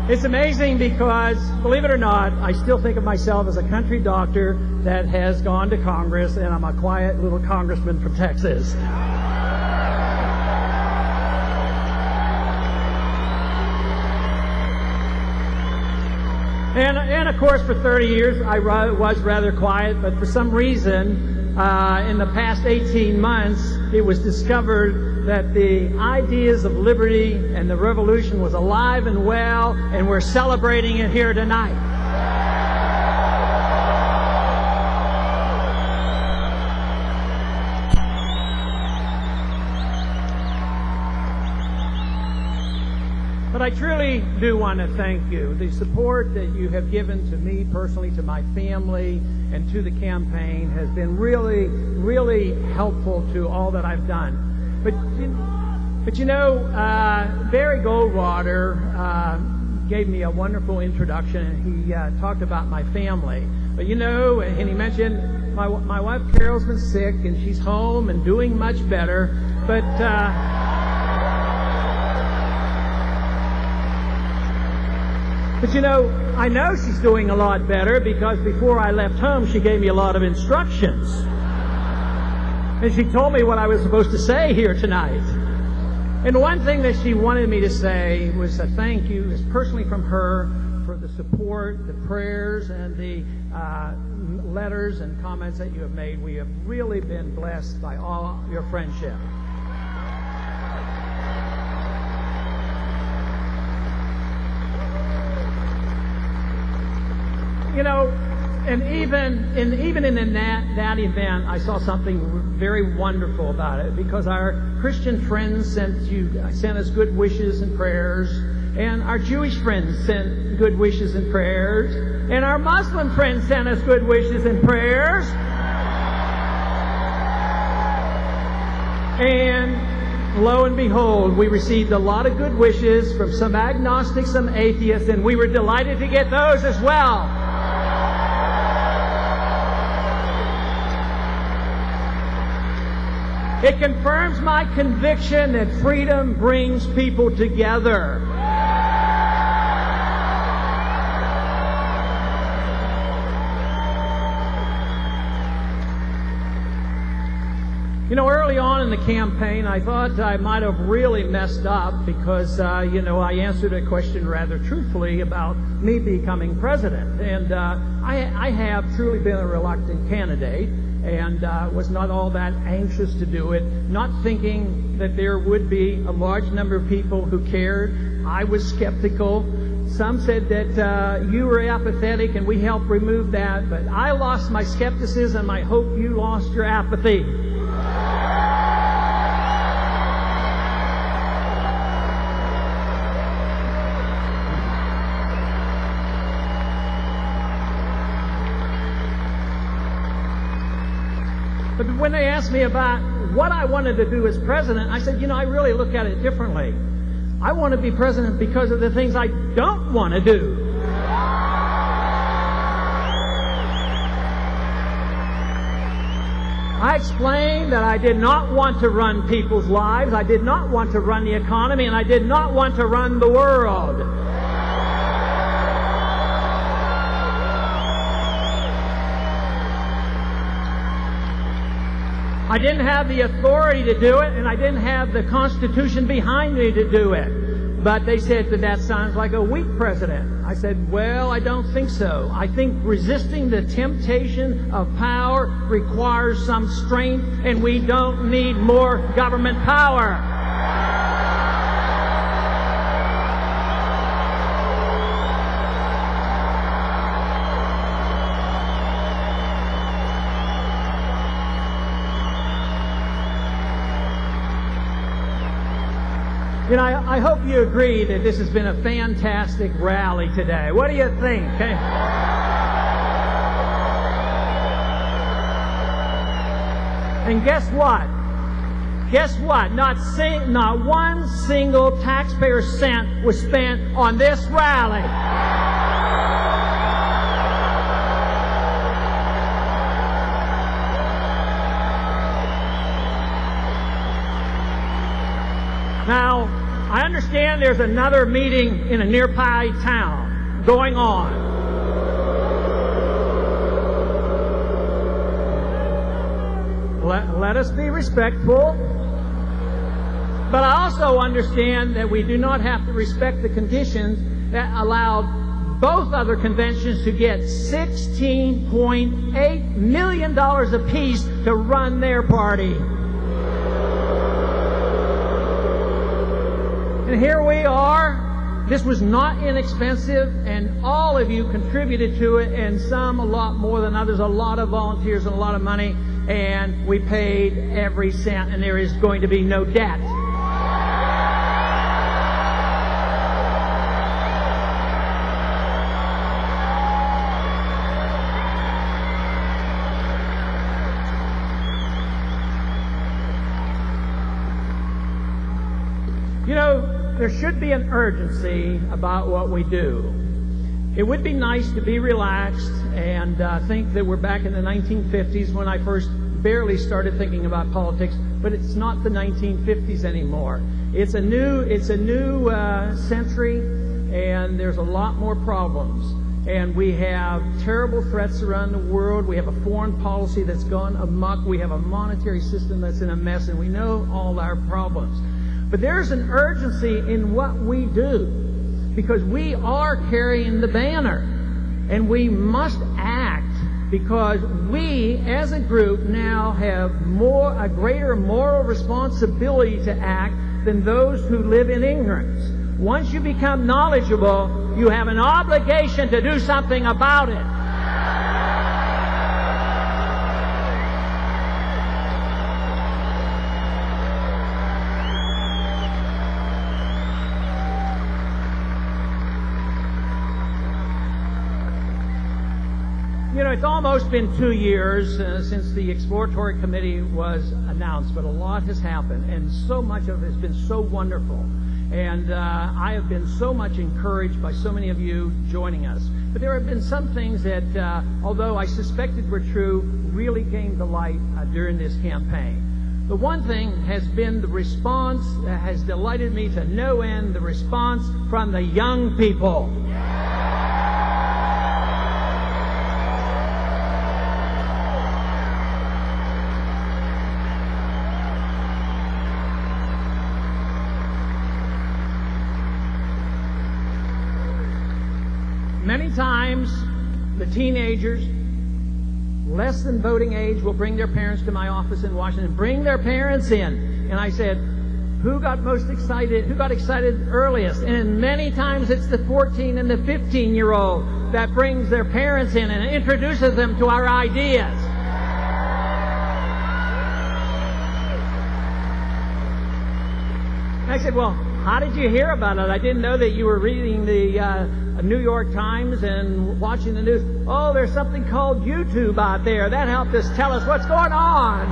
It's amazing because, believe it or not, I still think of myself as a country doctor that has gone to Congress, and I'm a quiet little congressman from Texas. And of course, for 30 years, I was rather quiet, but for some reason, in the past 18 months, it was discovered that the ideas of liberty and the revolution was alive and well, and we're celebrating it here tonight. But I truly do want to thank you. The support that you have given to me personally, to my family, and to the campaign has been really, really helpful to all that I've done. But you know, Barry Goldwater gave me a wonderful introduction. He talked about my family. But you know, and he mentioned my wife Carol's been sick, and she's home and doing much better. But you know, I know she's doing a lot better because before I left home, she gave me a lot of instructions. And she told me what I was supposed to say here tonight. And one thing that she wanted me to say was a thank you, is personally from her, for the support, the prayers, and the letters and comments that you have made. We have really been blessed by all your friendship. You know, and even in that event, I saw something very wonderful about it, because our Christian friends sent us good wishes and prayers, and our Jewish friends sent good wishes and prayers, and our Muslim friends sent us good wishes and prayers, and lo and behold, we received a lot of good wishes from some agnostics, some atheists, and we were delighted to get those as well. It confirms my conviction that freedom brings people together. You know, early on in the campaign, I thought I might have really messed up because, you know, I answered a question rather truthfully about me becoming president. And I have truly been a reluctant candidate, and was not all that anxious to do it, not thinking that there would be a large number of people who cared. I was skeptical. Some said that you were apathetic and we helped remove that, but I lost my skepticism. I hope you lost your apathy. But when they asked me about what I wanted to do as president, I said, you know, I really look at it differently. I want to be president because of the things I don't want to do. I explained that I did not want to run people's lives, I did not want to run the economy, and I did not want to run the world. I didn't have the authority to do it, and I didn't have the Constitution behind me to do it. But they said that sounds like a weak president. I said, well, I don't think so. I think resisting the temptation of power requires some strength, and we don't need more government power. You know, I hope you agree that this has been a fantastic rally today. What do you think? And guess what? Guess what? Not one single taxpayer cent was spent on this rally. Now, I understand there's another meeting in a nearby town going on. Let us be respectful. But I also understand that we do not have to respect the conditions that allowed both other conventions to get $16.8 million apiece to run their party. And here we are. This was not inexpensive, and all of you contributed to it, and some a lot more than others, a lot of volunteers and a lot of money, and we paid every cent, and there is going to be no debt. You know, there should be an urgency about what we do. It would be nice to be relaxed and think that we're back in the 1950s when I first barely started thinking about politics, but it's not the 1950s anymore. It's a new century, and there's a lot more problems. And we have terrible threats around the world. We have a foreign policy that's gone amok. We have a monetary system that's in a mess, and we know all our problems. But there's an urgency in what we do, because we are carrying the banner, and we must act, because we as a group now have a greater moral responsibility to act than those who live in ignorance. Once you become knowledgeable, you have an obligation to do something about it. You know, it's almost been 2 years since the exploratory committee was announced, but a lot has happened, and so much of it has been so wonderful. And I have been so much encouraged by so many of you joining us. But there have been some things that, although I suspected were true, really came to light during this campaign. The one thing has been the response that has delighted me to no end, the response from the young people. Many times, the teenagers, less than voting age, will bring their parents to my office in Washington, bring their parents in. And I said, who got most excited, who got excited earliest? And many times it's the 14 and the 15-year-old that brings their parents in and introduces them to our ideas. And I said, well, how did you hear about it? I didn't know that you were reading the New York Times and watching the news. Oh, there's something called YouTube out there. That helped us tell us what's going on.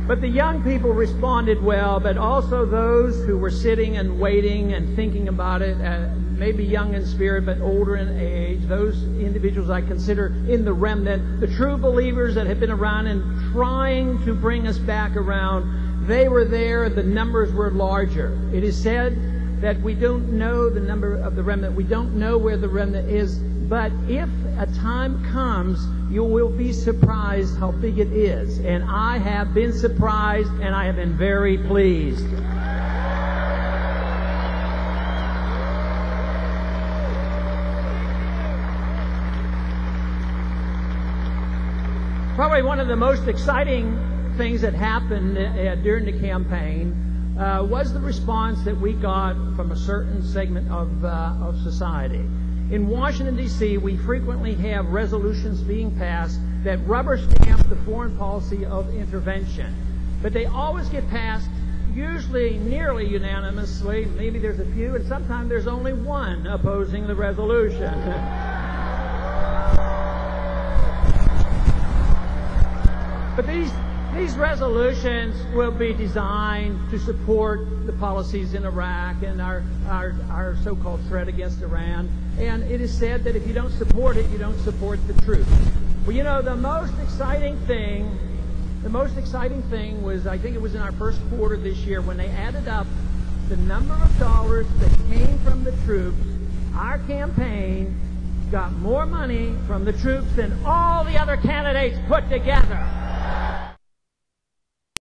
But the young people responded well, but also those who were sitting and waiting and thinking about it, maybe young in spirit but older in age, those individuals I consider in the remnant, the true believers that have been around and trying to bring us back around, they were there, the numbers were larger. It is said that we don't know the number of the remnant, we don't know where the remnant is, but if a time comes, you will be surprised how big it is. And I have been surprised, and I have been very pleased. Probably one of the most exciting things that happened during the campaign was the response that we got from a certain segment of society. In Washington, D.C., we frequently have resolutions being passed that rubber stamp the foreign policy of intervention. But they always get passed, usually nearly unanimously. Maybe there's a few, and sometimes there's only one opposing the resolution. But these resolutions will be designed to support the policies in Iraq and our so-called threat against Iran. And it is said that if you don't support it, you don't support the truth. Well, you know, the most exciting thing the most exciting thing was, I think it was in our first quarter this year, when they added up the number of dollars that came from the troops. Our campaign got more money from the troops than all the other candidates put together.